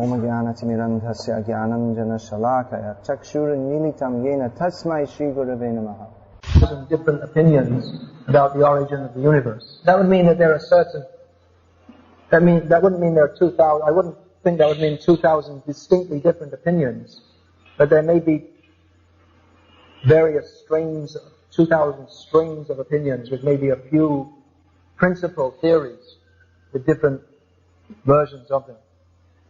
Om Jnana-timirandhasya Jnananjana-shalakaya Chakshur-militam yena tasmai Shri Gurave Namaha. Some different opinions about the origin of the universe. That would mean that there are certain... That wouldn't mean there are 2,000... I wouldn't think that would mean 2,000 distinctly different opinions. But there may be various strains, 2,000 strains of opinions with maybe a few principal theories with different versions of them.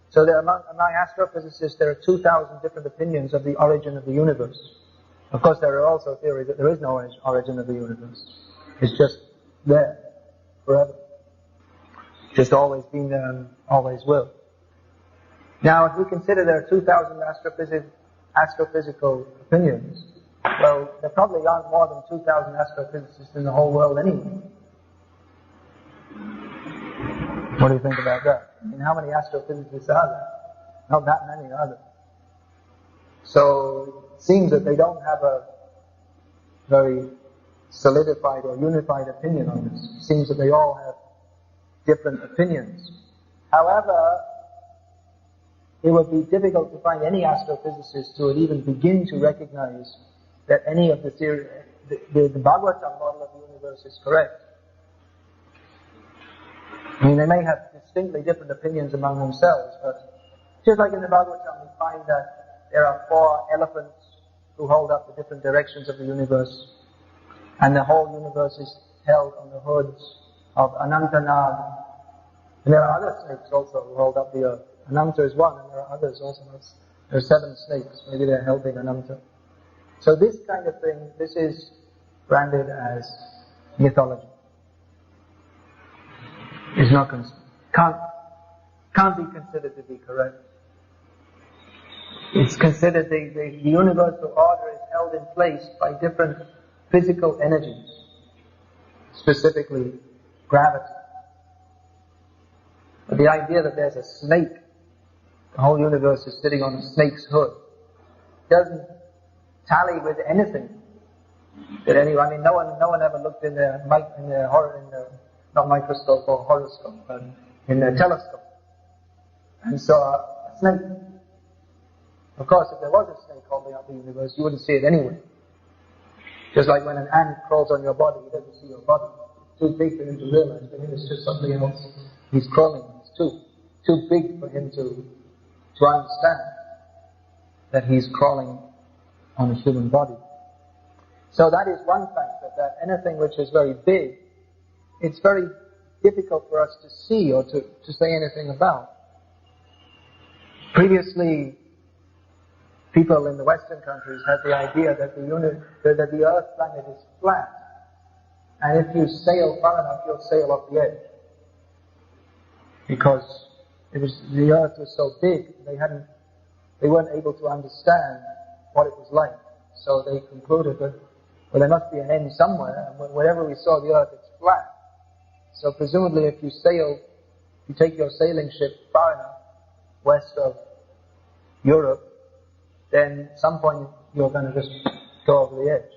So there, among astrophysicists, there are 2,000 different opinions of the origin of the universe. Of course, there are also theories that there is no origin of the universe. It's just there, forever. Just always been there and always will. Now, if we consider there are 2,000 astrophysical opinions, well, there probably aren't more than 2,000 astrophysicists in the whole world anyway. What do you think about that? I mean, how many astrophysicists are there? Not that many, are there? So, it seems that they don't have a very solidified or unified opinion on this. It seems that they all have different opinions. However, it would be difficult to find any astrophysicist who would even begin to recognize that any of the theory, the Bhagavatam model of the universe is correct. I mean, they may have distinctly different opinions among themselves, but just like in the Bhagavatam, we find that there are 4 elephants who hold up the different directions of the universe, and the whole universe is held on the hoods of Anantanag. And there are other snakes also who hold up the earth. Ananta is one, and there are others also. There are 7 snakes. Maybe they're helping Ananta. So this kind of thing, this is branded as mythology. It's not can't be considered to be correct. It's considered the universal order is held in place by different physical energies, specifically gravity. But the idea that there's a snake, the whole universe is sitting on a snake's hood, doesn't tally with anything that anyone. I mean, no one ever looked in the not microscope or horoscope, but in the telescope, and saw a snake. Of course, if there was a snake holding up the universe, you wouldn't see it anyway. Just like when an ant crawls on your body, he doesn't see your body. It's too big for him to realize. For him, it's just something else. He's crawling. It's too big for him to understand that he's crawling on a human body. So that is one factor, that anything which is very big, it's very difficult for us to see or to say anything about. Previously, people in the Western countries had the idea that the Earth planet is flat, and if you sail far enough, you'll sail off the edge. Because the Earth was so big, they weren't able to understand what it was like. So they concluded that, well, there must be an end somewhere, and wherever we saw the Earth, it's flat. So presumably if you take your sailing ship far enough west of Europe, then at some point you're going to just go over the edge.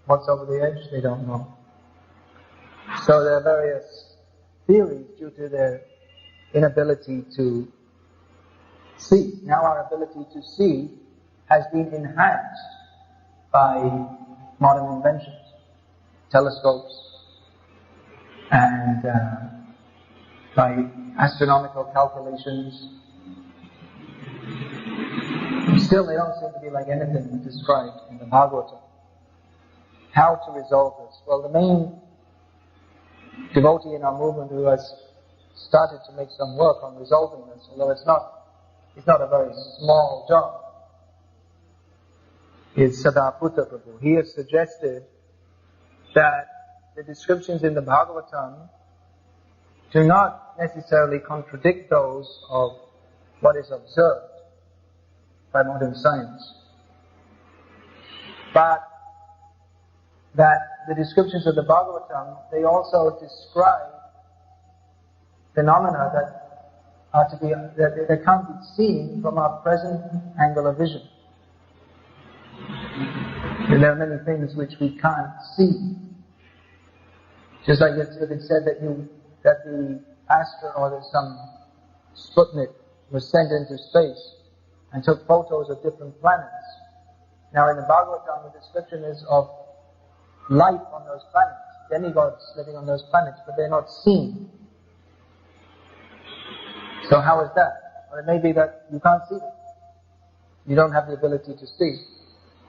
What's over the edge? They don't know. So there are various theories due to their inability to see. Now our ability to see has been enhanced by modern inventions, telescopes, and by astronomical calculations. Still, they don't seem to be like anything described in the Bhagavatam. How to resolve this? Well, the main devotee in our movement who has started to make some work on resolving this, although it's not a very small job, is Sadaputta Prabhu. He has suggested that the descriptions in the Bhagavatam do not necessarily contradict those of what is observed by modern science, but that the descriptions of the Bhagavatam, they also describe phenomena that can't be seen from our present angle of vision. And there are many things which we can't see. Just like it's said that the Astra, or there's some Sputnik was sent into space and took photos of different planets. Now in the Bhagavatam, the description is of life on those planets, demigods living on those planets, but they're not seen. So how is that? Well, it may be that you can't see them. You don't have the ability to see.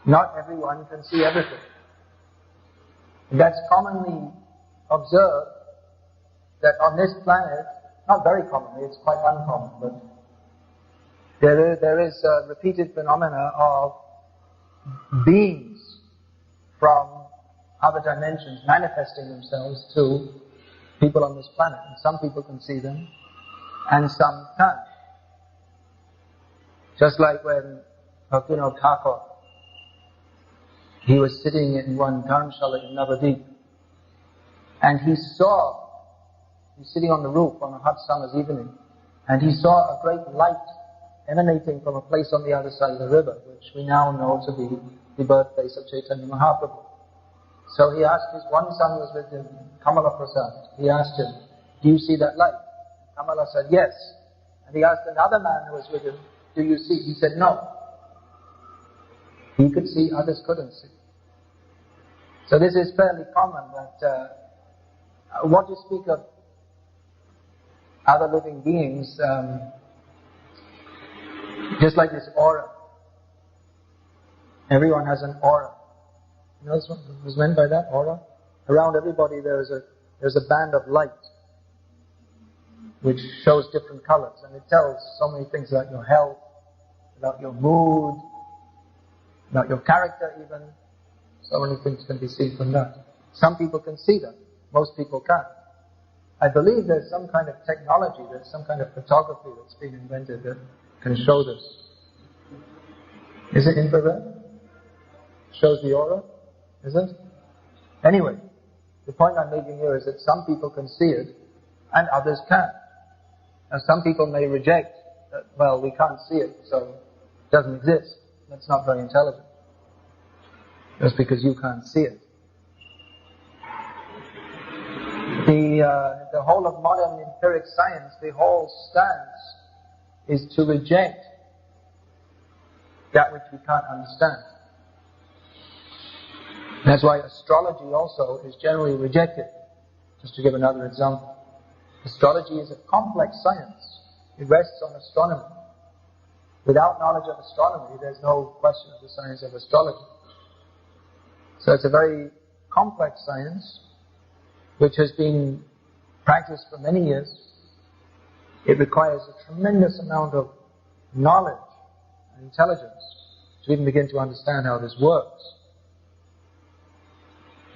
Not everyone can see everything. And that's commonly observed that on this planet, not very commonly, it's quite uncommon, but there is a repeated phenomena of beings from other dimensions manifesting themselves to people on this planet. And some people can see them, and some can't. Just like when Bhakti Thakur, he was sitting in one dharmshala in Navadvip, and he's sitting on the roof on a hot summer's evening, and he saw a great light emanating from a place on the other side of the river, which we now know to be the birthplace of Chaitanya Mahaprabhu. So he asked his one son was with him, Kamala Prasad. He asked him, do you see that light? Kamala said, yes. And he asked another man who was with him, do you see? He said, no. He could see, others couldn't see. So this is fairly common, that what to speak of other living beings, just like this aura. Everyone has an aura. You know what was meant by that, aura? Around everybody there's a band of light which shows different colors, and it tells so many things about your health, about your mood, about your character even. So many things can be seen from that. Some people can see that. Most people can't. I believe there's some kind of technology, there's some kind of photography that's been invented that can show this. Is it infrared? Shows the aura? Is it? Anyway, the point I'm making here is that some people can see it and others can't. Now some people may reject that, well, we can't see it, so it doesn't exist. That's not very intelligent. Just because you can't see it. The whole of modern empiric science, the whole stance is to reject that which we can't understand. That's why astrology also is generally rejected. Just to give another example. Astrology is a complex science. It rests on astronomy. Without knowledge of astronomy, there's no question of the science of astrology. So it's a very complex science which has been practiced for many years. It requires a tremendous amount of knowledge and intelligence to even begin to understand how this works.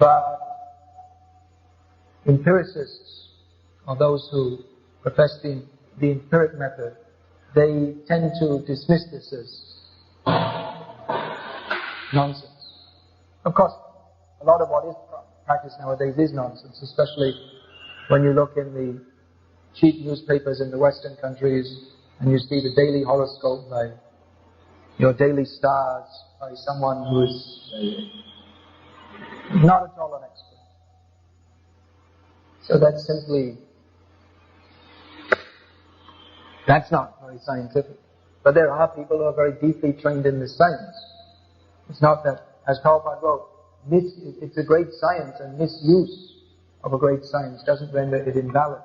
But empiricists, or those who profess the empiric method, they tend to dismiss this as nonsense. Of course, a lot of what is practiced nowadays is nonsense, especially when you look in the cheap newspapers in the Western countries and you see the daily horoscope by your daily stars by someone who is not at all an expert. So that's not very scientific. But there are people who are very deeply trained in this science. It's not that, as Prabhupada wrote, it's a great science, and misuse of a great science doesn't render it invalid.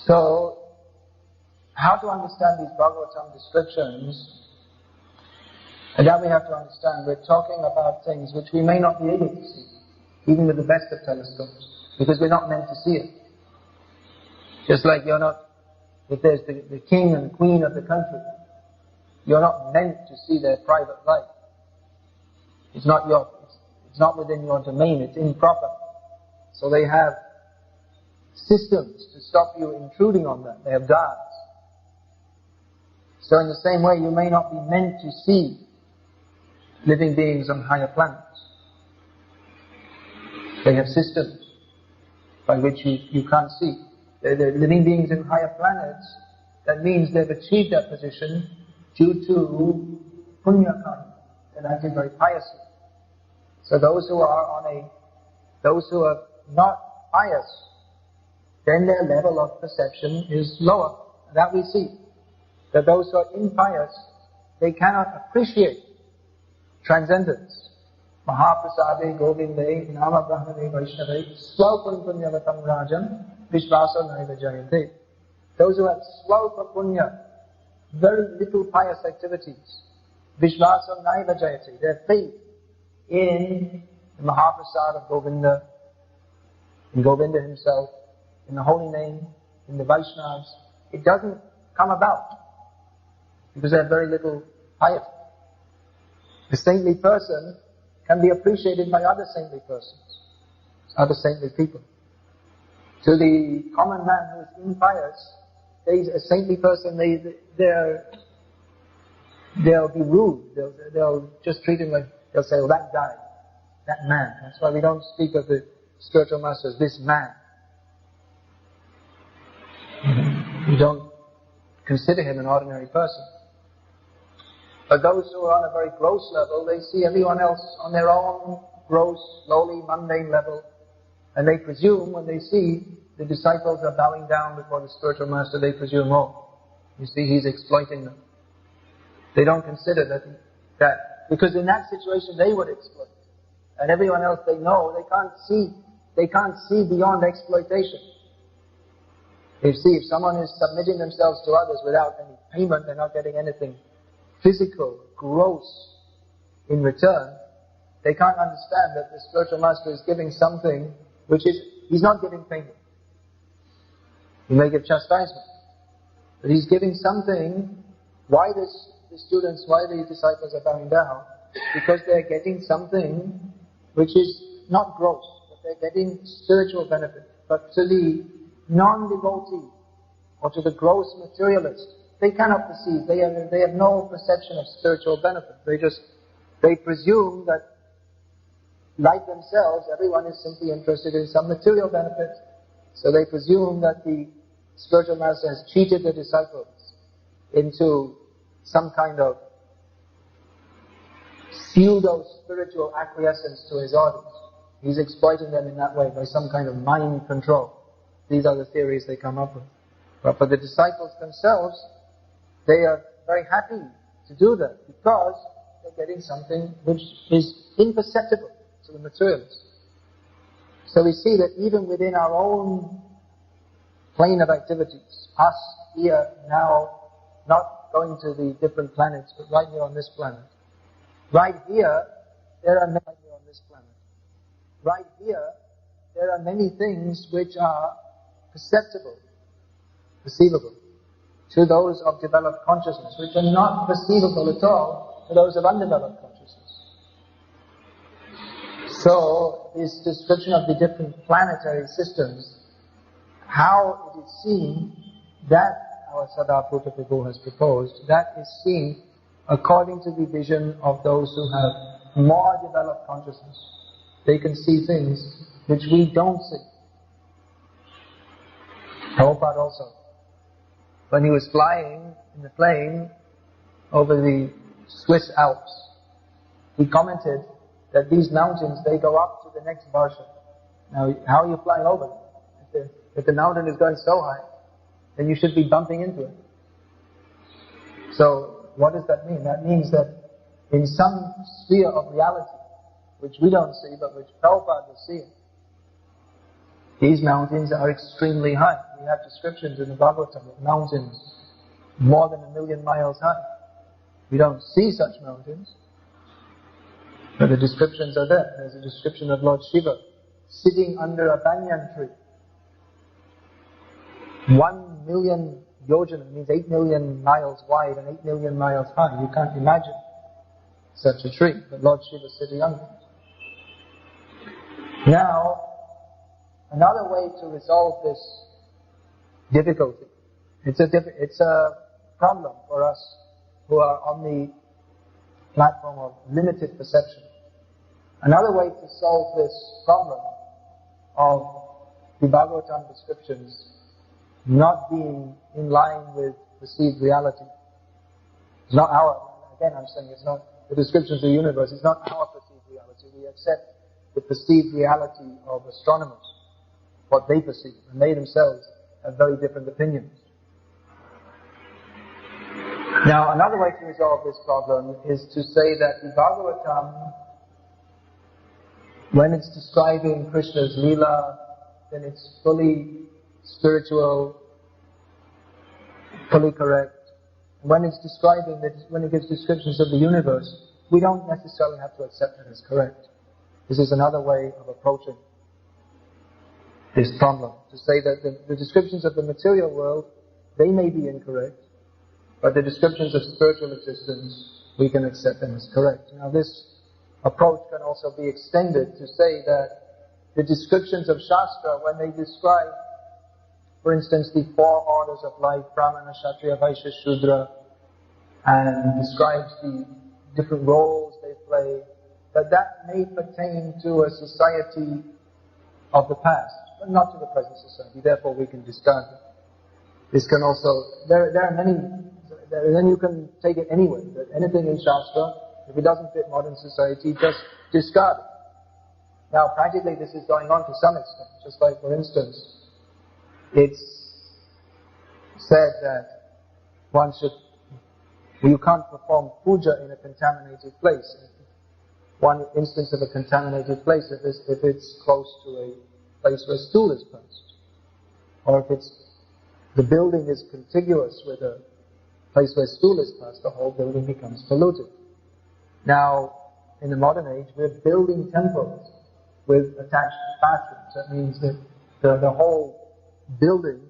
So, how to understand these Bhagavatam descriptions? And that we have to understand, we're talking about things which we may not be able to see, even with the best of telescopes, because we're not meant to see it. Just like if there's the king and queen of the country, you're not meant to see their private life. It's not within your domain, it's improper. So they have systems to stop you intruding on that. They have guards. So in the same way, you may not be meant to see living beings on higher planets. They have systems by which you can't see. They're living beings in higher planets. That means they've achieved that position due to punya karma. They're acting very piously. So those who are not pious, then their level of perception is lower, That we see. That those who are impious, they cannot appreciate transcendence. Mahaprasade Govinde Nama Brahmane Vaishnave Swalpam Punyavatam Rajan Vishvasa Naiva Jayante. Those who have swalpa punya, very little pious activities, Vishvasa Naiva Jayante, their faith in the Mahaprasad of Govinda, in Govinda himself, in the holy name, in the Vaishnavas, it doesn't come about because they have very little piety. The saintly person can be appreciated by other saintly persons, other saintly people. To the common man who is impious, a saintly person, they'll be rude. They'll just treat him like, they'll say, oh, that guy, that man. That's why we don't speak of the spiritual master as this man. We don't consider him an ordinary person. But those who are on a very gross level, they see everyone else on their own gross, lowly, mundane level, and they presume, when they see the disciples are bowing down before the spiritual master, they presume, oh, you see, he's exploiting them. They don't consider that because in that situation they would exploit, and everyone else they know, they can't see beyond exploitation. If someone is submitting themselves to others without any payment, they're not getting anything physical, gross in return, they can't understand that the spiritual master is giving something which is, he's not giving payment. He may give chastisement, but he's giving something. Why the students, why the disciples are bowing down? Because they're getting something which is not gross, but they're getting spiritual benefit. But to the non-devotee, or to the gross materialist, they cannot perceive. They have no perception of spiritual benefit. They presume that, like themselves, everyone is simply interested in some material benefit. So they presume that the spiritual master has cheated the disciples into some kind of pseudo-spiritual acquiescence to his orders. He's exploiting them in that way by some kind of mind control. These are the theories they come up with. But for the disciples themselves, they are very happy to do that because they're getting something which is imperceptible to the materialists. So we see that even within our own plane of activities, us here now, not going to the different planets, but right here on this planet. Right here, there are many on this planet. Right here, there are many things which are perceptible, perceivable, to those of developed consciousness, which are not perceivable at all to those of undeveloped consciousness. So, this description of the different planetary systems, how it is seen, that our Sadhaputta Prabhu has proposed, that is seen according to the vision of those who have more developed consciousness. They can see things which we don't see. Prabhupada also, when he was flying in the plane over the Swiss Alps, he commented that these mountains, they go up to the next Varsha. Now, how are you flying over them? If the mountain is going so high, then you should be bumping into it. So, what does that mean? That means that in some sphere of reality, which we don't see, but which Prabhupada will see, these mountains are extremely high. We have descriptions in the Bhagavatam of mountains more than 1 million miles high. We don't see such mountains, but the descriptions are there. There's a description of Lord Shiva sitting under a banyan tree. 1 million yojana means 8 million miles wide and 8 million miles high. You can't imagine such a tree, but Lord Shiva is sitting under it. Now, another way to resolve this difficulty, it's a problem for us who are on the platform of limited perception. Another way to solve this problem of the Bhagavatam descriptions not being in line with perceived reality. It's not again I'm saying it's not the descriptions of the universe, it's not our perceived reality. We accept the perceived reality of astronomers, what they perceive, and they themselves have very different opinions. Now, another way to resolve this problem is to say that the Bhagavatam, when it's describing Krishna's Leela, then it's fully spiritual, fully correct. When it's describing, when it gives descriptions of the universe, we don't necessarily have to accept it as correct. This is another way of approaching this problem. To say that the descriptions of the material world, they may be incorrect, but the descriptions of spiritual existence, we can accept them as correct. Now this approach can also be extended to say that the descriptions of Shastra, when they describe, for instance, the four orders of life, Brahmana, Kshatriya, Vaishya, Shudra, and describes the different roles they play, that may pertain to a society of the past, but not to the present society. Therefore, we can discard it. This can also, there are many, then you can take it anyway, that anything in Shastra, if it doesn't fit modern society, just discard it. Now, practically this is going on to some extent, just like, for instance, it's said that you can't perform puja in a contaminated place. One instance of a contaminated place, if it's close to a place where stool is placed, or if the building is contiguous with a place where stool is placed, the whole building becomes polluted. Now, in the modern age, we're building temples with attached bathrooms. That means that the whole building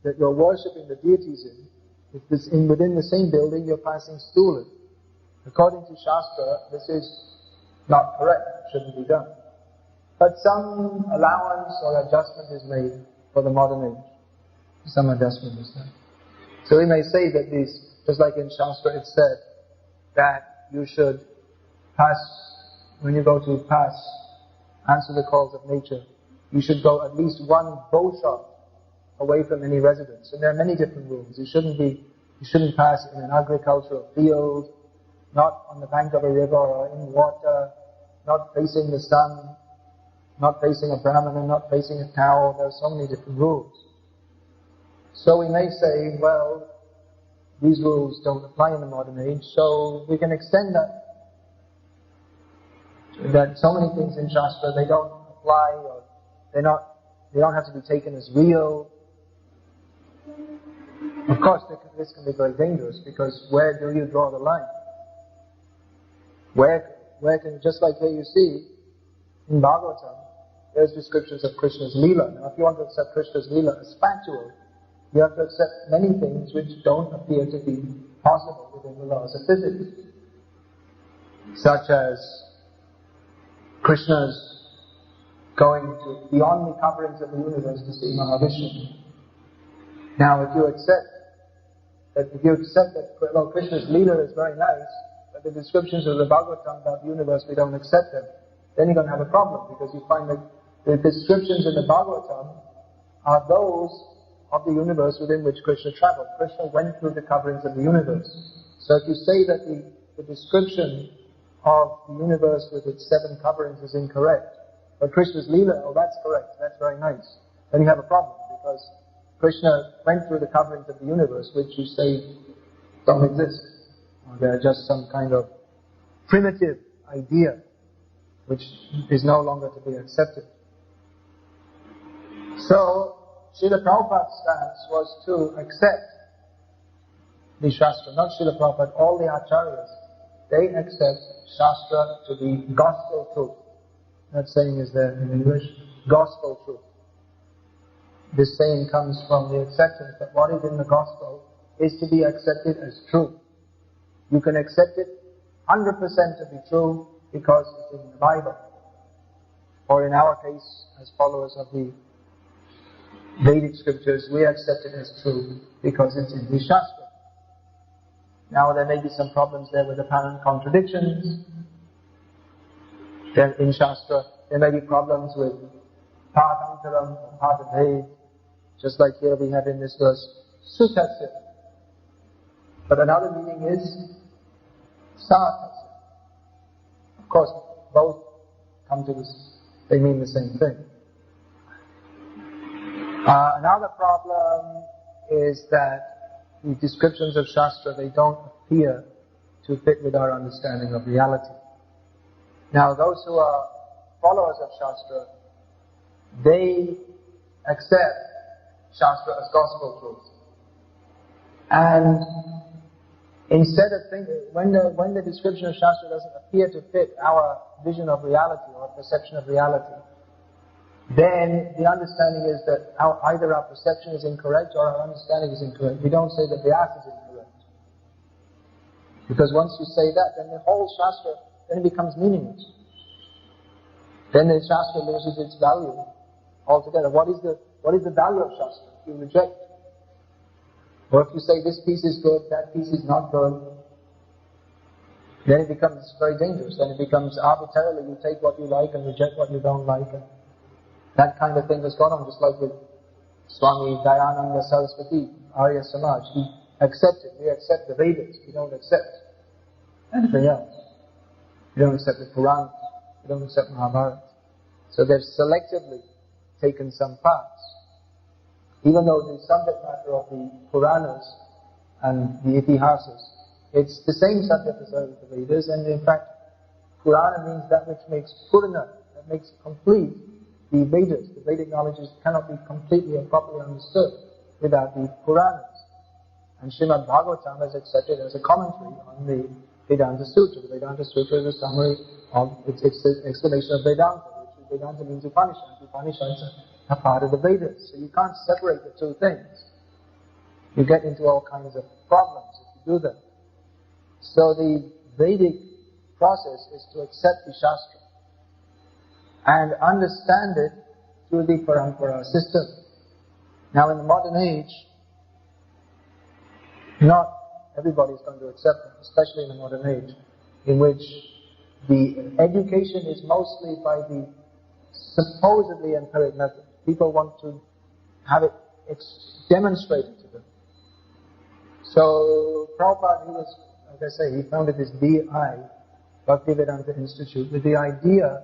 that you're worshipping the deities in, if it's within the same building, you're passing stool in. According to Shastra, this is not correct. It shouldn't be done. But some allowance or adjustment is made for the modern age. Some adjustment is done. So we may say that these, just like in Shastra it said, that you should pass, when you go to answer the calls of nature, you should go at least one bow shot away from any residence. And there are many different rules. You shouldn't pass in an agricultural field, not on the bank of a river or in water, not facing the sun, not facing a brahmana, not facing a cow. There are so many different rules. So we may say, well, these rules don't apply in the modern age, so we can extend that so many things in Shastra, they don't apply, or they don't have to be taken as real. Of course, this can be very dangerous, because where do you draw the line? Where can, just like here you see, in Bhagavatam, there's descriptions of Krishna's Leela. Now, if you want to accept Krishna's Leela as factual, you have to accept many things which don't appear to be possible within the laws of physics. Such as Krishna's going beyond the coverings of the universe to see Mahavishnu. Now, if you accept that well, Krishna's Leela is very nice, but the descriptions of the Bhagavatam about the universe, we don't accept them, then you're going to have a problem, because you find that the descriptions in the Bhagavatam are those of the universe within which Krishna traveled. Krishna went through the coverings of the universe. So if you say that the description of the universe with its 7 coverings is incorrect, but Krishna's Leela, oh, that's correct, that's very nice, then you have a problem, because Krishna went through the coverings of the universe, which you say don't exist, or they're just some kind of primitive idea which is no longer to be accepted. So, Srila Prabhupada's stance was to accept the Shastra, not Srila Prabhupada, all the Acharyas, they accept Shastra to be gospel truth. That saying is there in English, gospel truth. This saying comes from the acceptance that what is in the gospel is to be accepted as true. You can accept it 100% to be true because it's in the Bible. Or in our case, as followers of the Vedic scriptures, we accept it as true because it's in the Shastra. Now there may be some problems there with apparent contradictions. Then in Shastra, there may be problems with Parthantaram or Parthabhed, just like here we have in this verse, Sutasya. But another meaning is Sartasya. Of course, both come to this, they mean the same thing. Another problem is that the descriptions of Shastra, they don't appear to fit with our understanding of reality. Now, those who are followers of Shastra, they accept Shastra as gospel truth. And instead of thinking, when the description of Shastra doesn't appear to fit our vision of reality or perception of reality, then the understanding is that either our perception is incorrect or our understanding is incorrect. We don't say that the Vyasa is incorrect. Because once you say that, then the whole Shastra then becomes meaningless. Then the Shastra loses its value altogether. What is the value of Shastra? If you reject. Or if you say this piece is good, that piece is not good, then it becomes very dangerous. Then it becomes arbitrarily, you take what you like and reject what you don't like. And that kind of thing has gone on, just like with Swami Dayananda Saraswati, Arya Samaj. He accepted, we accept the Vedas, we don't accept anything else. We don't accept the Puranas, we don't accept Mahabharata. So they've selectively taken some parts. Even though the subject matter of the Puranas and the Itihasas, it's the same subject as the Vedas, and in fact, Purana means that which makes Purana, that makes complete the Vedas. The Vedic knowledges cannot be completely and properly understood without the Puranas. And Srimad Bhagavatam is accepted as a commentary on the Vedanta Sutra. The Vedanta Sutra is a summary of, it's the explanation of Vedanta, which Vedanta means Upanishads. Upanishads are part of the Vedas. So you can't separate the two things. You get into all kinds of problems if you do that. So the Vedic process is to accept the Shastra and understand it through the Parampara system. Now in the modern age, not everybody is going to accept it, especially in the modern age, in which the education is mostly by the supposedly empiric method. People want to have it demonstrated to them. So Prabhupada, he was, like I say, he founded this BI, Bhaktivedanta Institute, with the idea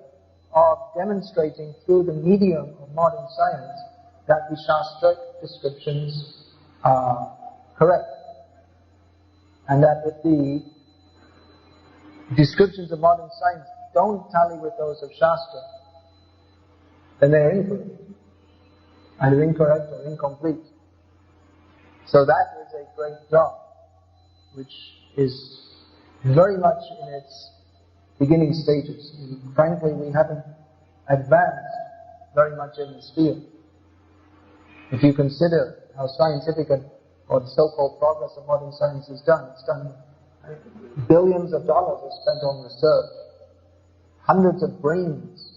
of demonstrating through the medium of modern science that the Shastric descriptions are correct. And that if the descriptions of modern science don't tally with those of Shastra, then they are incorrect. Either incorrect or incomplete. So that is a great job, which is very much in its beginning stages. And frankly, we haven't advanced very much in this field. If you consider how scientific or the so-called progress of modern science is done, it's done, billions of dollars are spent on research. Hundreds of brains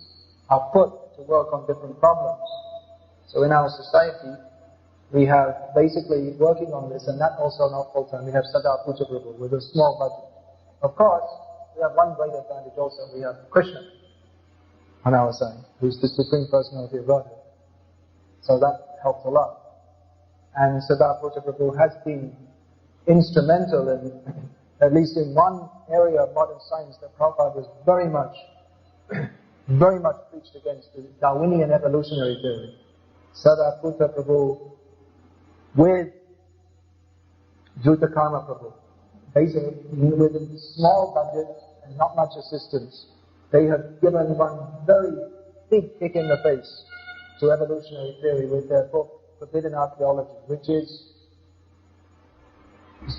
are put to work on different problems. So in our society, we have basically working on this, and that also not full-time. We have Sada Puja Prabhu with a small budget. Of course, we have one great advantage also. We have Krishna on our side, who's the Supreme Personality of Godhead. So that helps a lot. And Sada Puja Prabhu has been instrumental in, at least in one area of modern science, that Prabhupada was very much preached against, the Darwinian evolutionary theory. Sada Puja Prabhu with Juta Karma Prabhu, basically with a small budget and not much assistance, they have given one very big kick in the face to evolutionary theory with their book Forbidden Archaeology, which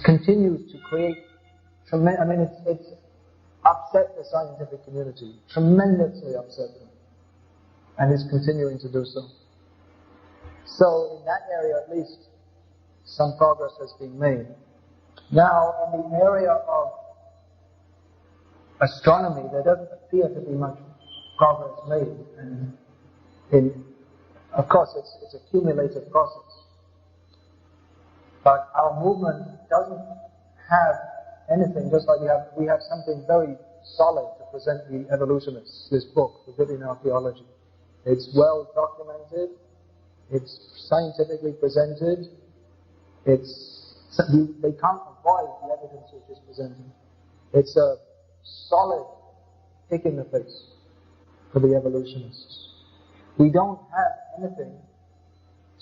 continues to create tremendous, it's upset the scientific community, tremendously upset them, and is continuing to do so. So in that area at least, some progress has been made. Now, in the area of astronomy, there doesn't appear to be much progress made, and of course it's a cumulative process. But our movement doesn't have anything, just like we have something very solid to present the evolutionists, this book, Forbidden Archaeology. It's well documented, it's scientifically presented, they can't avoid the evidence which is presented. It's a solid kick in the face for the evolutionists. We don't have anything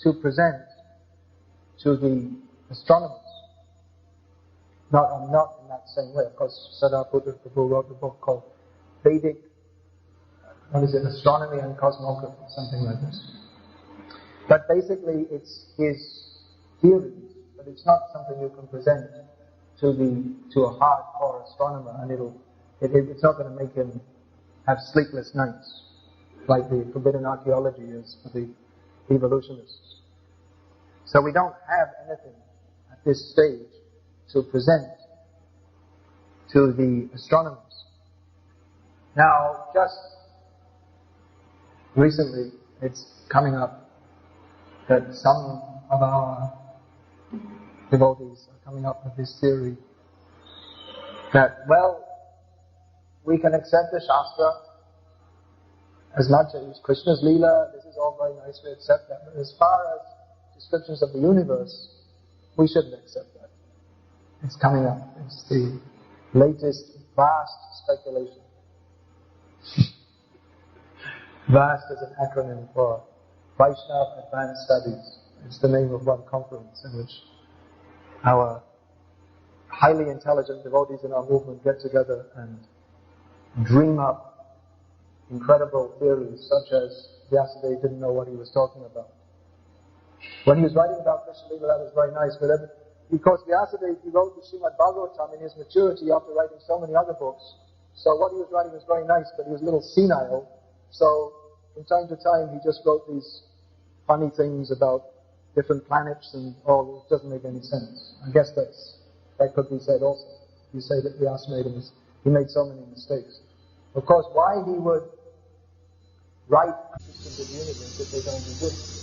to present to the astronomers. Not in that same way. Of course, Sariputta Prabhu wrote a book called Vedic, Astronomy and Cosmography, something like this. But basically, it's his theories, but it's not something you can present to a hardcore astronomer, and it's not going to make him have sleepless nights, like the forbidden archaeology is for the evolutionists. So we don't have anything at this stage to present to the astronomers. Now, just recently, it's coming up that some of our devotees are coming up with this theory that, well, we can accept the Shastra as much as Krishna's Leela, this is all very nice, we accept that. But as far as descriptions of the universe, we shouldn't accept that. It's coming up. It's the latest vast speculation. VAST is an acronym for Vaishnava Advanced Studies. It's the name of one conference in which our highly intelligent devotees in our movement get together and dream up incredible theories, such as Vyasadeva didn't know what he was talking about. When he was writing about Krishna Lila, that was very nice, but because Vyasadeva, he wrote the Srimad Bhagavatam in his maturity after writing so many other books, so what he was writing was very nice, but he was a little senile, so from time to time he just wrote these funny things about different planets and all. It doesn't make any sense. I guess that could be said also. You say that Vyasadeva made so many mistakes. Of course, why he would write systems of the universe if they don't exist?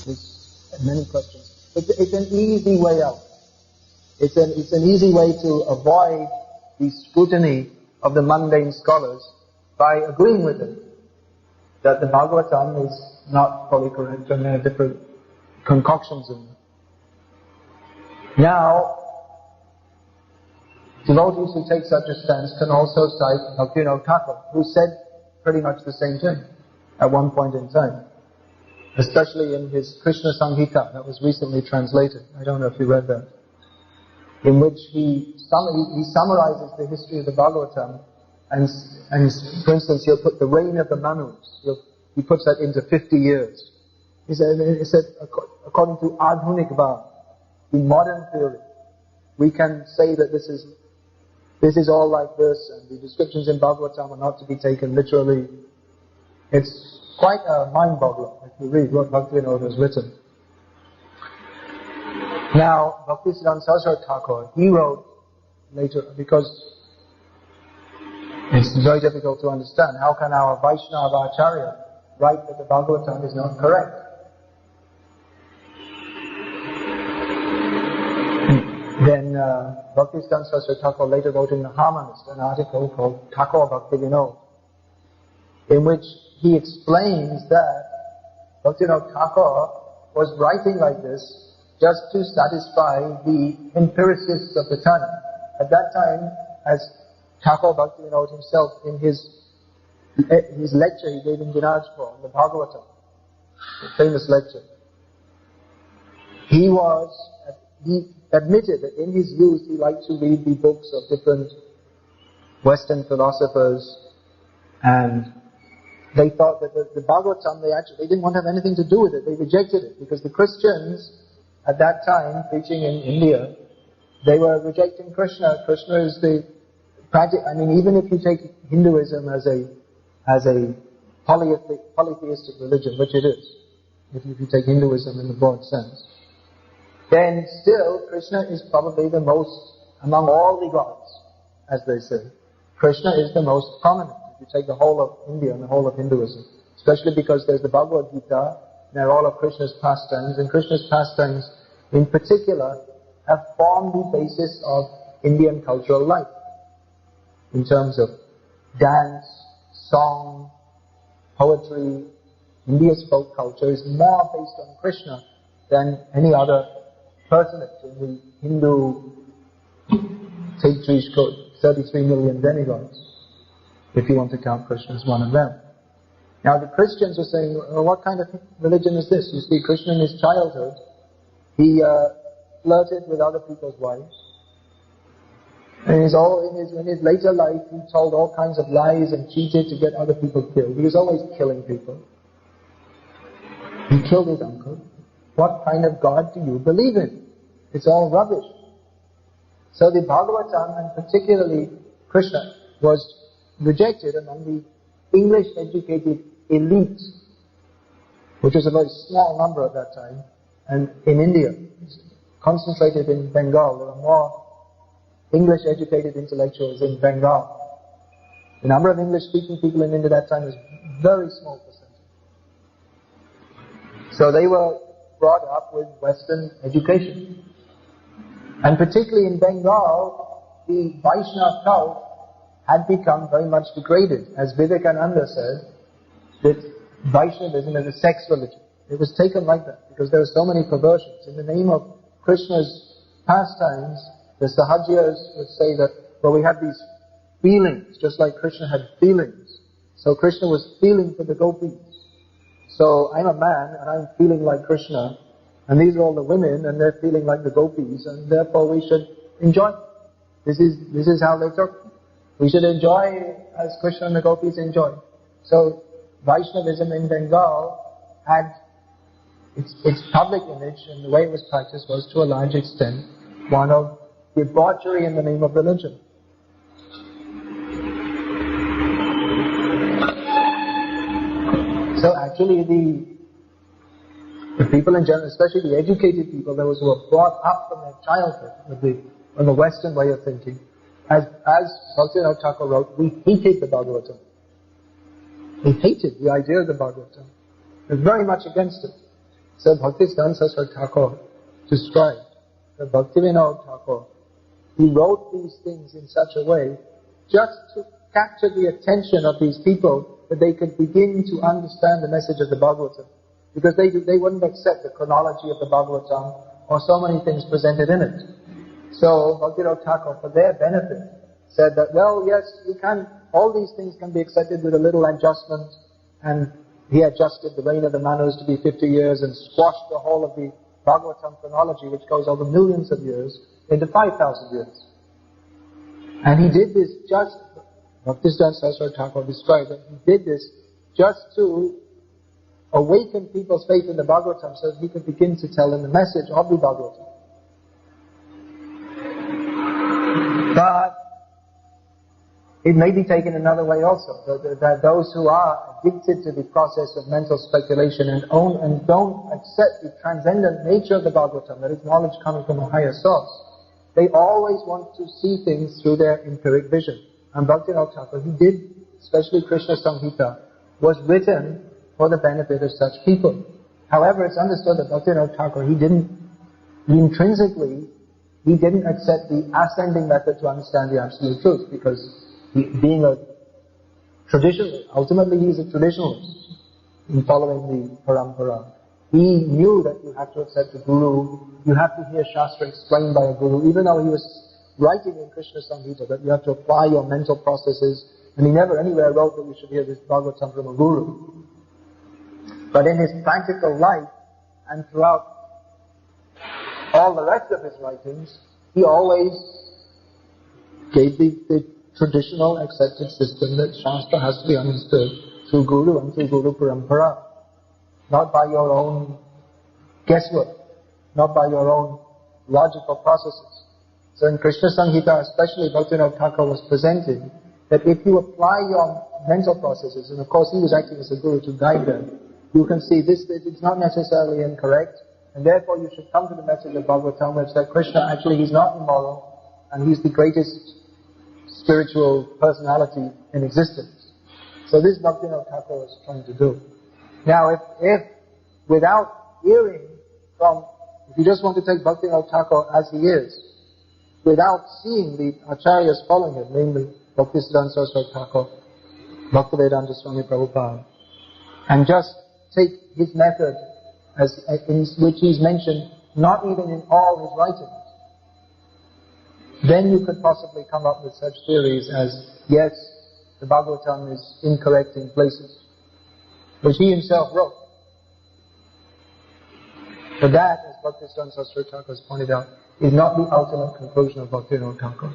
There's many questions. It's an easy way out. It's an easy way to avoid the scrutiny of the mundane scholars by agreeing with it that the Bhagavatam is not fully correct and there are different concoctions in it. Now, devotees who take such a stance can also cite Bhaktivinoda Thakur, who said pretty much the same thing at one point in time, especially in his Krishna Samhita that was recently translated. I don't know if you read that, in which he summarizes the history of the Bhagavatam, and for instance, he'll put the reign of the Manus, he puts that into 50 years. He said according to Adhunikva, the modern theory, we can say that this is all like this, and the descriptions in Bhagavatam are not to be taken literally. It's quite a mind-boggler if you read what Bhaktivinoda has written. Now, Bhaktisiddhanta Saraswati Thakur, he wrote later, because it's very difficult to understand, how can our Vaishnava Acharya write that the Bhagavatam is not correct? Then Bhaktisiddhanta Saraswati Thakur later wrote in the Harmonist an article called Thakur Bhaktivinoda, in which he explains that Bhaktivinoda Thakur was writing like this just to satisfy the empiricists of the time. At that time, as Thakur Bhaktivinoda himself, in his lecture he gave in Dinajpur on the Bhagavatam, the famous lecture, he admitted that in his youth he liked to read the books of different Western philosophers, and they thought that the Bhagavatam, they didn't want to have anything to do with it. They rejected it because the Christians at that time, preaching in India, they were rejecting Krishna. Krishna is even if you take Hinduism as a polytheistic religion, which it is, if you take Hinduism in the broad sense, then still Krishna is probably the most, among all the gods, as they say, Krishna is the most prominent. If you take the whole of India and the whole of Hinduism, especially because there's the Bhagavad Gita, they're all of Krishna's pastimes, and Krishna's pastimes in particular have formed the basis of Indian cultural life in terms of dance, song, poetry. India's folk culture is more based on Krishna than any other personage in the Hindu Tetrish code, 33 million demigods, if you want to count Krishna as one of them. Now the Christians are saying, well, what kind of religion is this? You see, Krishna in his childhood, he flirted with other people's wives. And in his later life, he told all kinds of lies and cheated to get other people killed. He was always killing people. He killed his uncle. What kind of God do you believe in? It's all rubbish. So the Bhagavatam, and particularly Krishna, was rejected among the English-educated elite, which was a very small number at that time, and in India, concentrated in Bengal. There were more English-educated intellectuals in Bengal. The number of English-speaking people in India at that time was very small percentage. So they were brought up with Western education. And particularly in Bengal, the Vaishnava cult had become very much degraded. As Vivekananda said, that Vaishnavism is a sex religion. It was taken like that because there were so many perversions. In the name of Krishna's pastimes, the Sahajias would say that, well, we have these feelings, just like Krishna had feelings. So Krishna was feeling for the gopis. So I'm a man and I'm feeling like Krishna, and these are all the women and they're feeling like the gopis, and therefore we should enjoy. This is how they took. We should enjoy as Krishna and the gopis enjoy. So Vaishnavism in Bengal had its public image, and the way it was practiced was to a large extent one of debauchery in the name of religion. So actually the people in general, especially the educated people, those who were brought up from their childhood with the Western way of thinking, as Bhaktivinoda Thakur wrote, we hated the Bhagavatam. We hated the idea of the Bhagavatam. We were very much against it. So Bhaktisiddhanta Saraswati Thakur described that Bhaktivinoda Thakur, he wrote these things in such a way just to capture the attention of these people that they could begin to understand the message of the Bhagavatam. Because they wouldn't accept the chronology of the Bhagavatam or so many things presented in it. So Bhaktivinoda Thakur, for their benefit, said that, well, yes, all these things can be accepted with a little adjustment, and he adjusted the reign of the Manus to be 50 years and squashed the whole of the Bhagavatam chronology, which goes over millions of years, into 5,000 years. And he did this just, Bhaktisiddhanta Saraswati Thakur described that he did this just to awaken people's faith in the Bhagavatam so that he could begin to tell them the message of the Bhagavatam. But it may be taken another way also, that those who are addicted to the process of mental speculation and don't accept the transcendent nature of the Bhagavatam, that is knowledge coming from a higher source, they always want to see things through their empiric vision. And Bhaktivinoda Thakur, he did, especially Krishna Samhita, was written for the benefit of such people. However, it's understood that Bhaktivinoda Thakur, he didn't accept the ascending method to understand the absolute truth, because being a traditionalist, ultimately he is a traditionalist in following the parampara. He knew that you have to accept the Guru, you have to hear Shastra explained by a Guru, even though he was writing in Krishna Samhita that you have to apply your mental processes, and he never anywhere wrote that you should hear this Bhagavatam from a Guru. But in his practical life, and throughout all the rest of his writings, he always gave the traditional accepted system that Shastra has to be understood through Guru and through Guru Parampara, not by your own guesswork, not by your own logical processes. So in Krishna Samhita, especially Bhaktivinoda Thakur was presenting that if you apply your mental processes, and of course he was acting as a Guru to guide them, you can see this, that it's not necessarily incorrect, and therefore you should come to the message of Bhagavatam, which that Krishna actually, he's not immoral, and he's the greatest spiritual personality in existence. So this Bhaktivinoda Thakur was trying to do. Now if without hearing from, if you just want to take Bhaktivinoda Thakur as he is, without seeing the acharyas following him, namely Bhaktisiddhanta Saraswati Thakur, Bhaktivedanta Swami Prabhupada, and just take his method as in which he is mentioned, not even in all his writings, then you could possibly come up with such theories as, yes, the Bhagavatam is incorrect in places, which he himself wrote. But that, as Bhaktisiddhanta Saraswati Thakur has pointed out, is not the ultimate conclusion of Bhaktivinoda Thakur.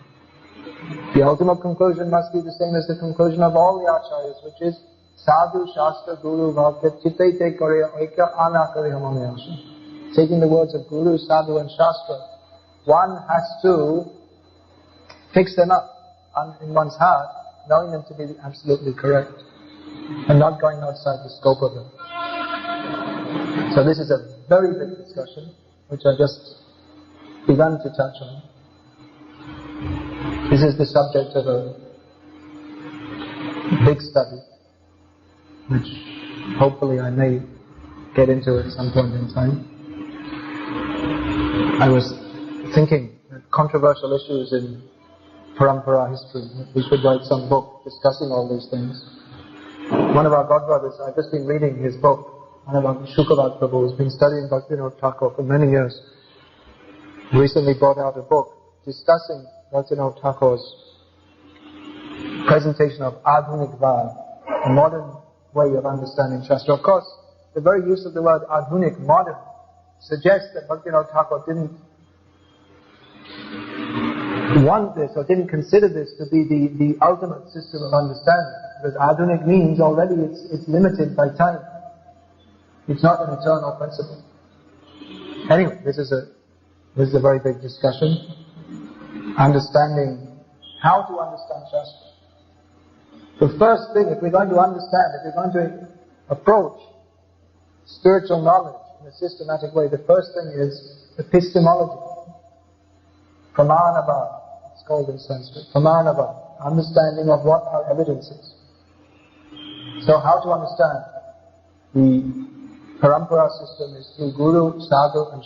The ultimate conclusion must be the same as the conclusion of all the acharyas, which is Sadhu, Shastra, Guru, Bhakti, Chitte Te Kare Eka Ana Kare Hamanayasha. Taking the words of Guru, Sadhu and Shastra, one has to fix them up in one's heart, knowing them to be absolutely correct, and not going outside the scope of them. So this is a very big discussion, which I just begun to touch on. This is the subject of a big study, which hopefully I may get into at some point in time. I was thinking that controversial issues in Parampara history, we should write some book discussing all these things. One of our godbrothers, I've just been reading his book, one of our Shukavad Prabhu, who's been studying Bhakti Thakur for many years, recently brought out a book discussing Bhakti Thakur's presentation of Adhunik Vad, a modern way of understanding Shastra. Of course, the very use of the word Adhunik, modern, suggests that Bhakti Thakur didn't want this or didn't consider this to be the ultimate system of understanding. Because Adhunik means already it's limited by time. It's not an eternal principle. Anyway, this is a very big discussion. Understanding how to understand Shastra. The first thing, if we're going to understand, if we're going to approach spiritual knowledge in a systematic way, the first thing is epistemology. Pramanava, it's called in Sanskrit. Pramanava, understanding of what are evidences. So how to understand the Parampara system is through Guru, Sadhu and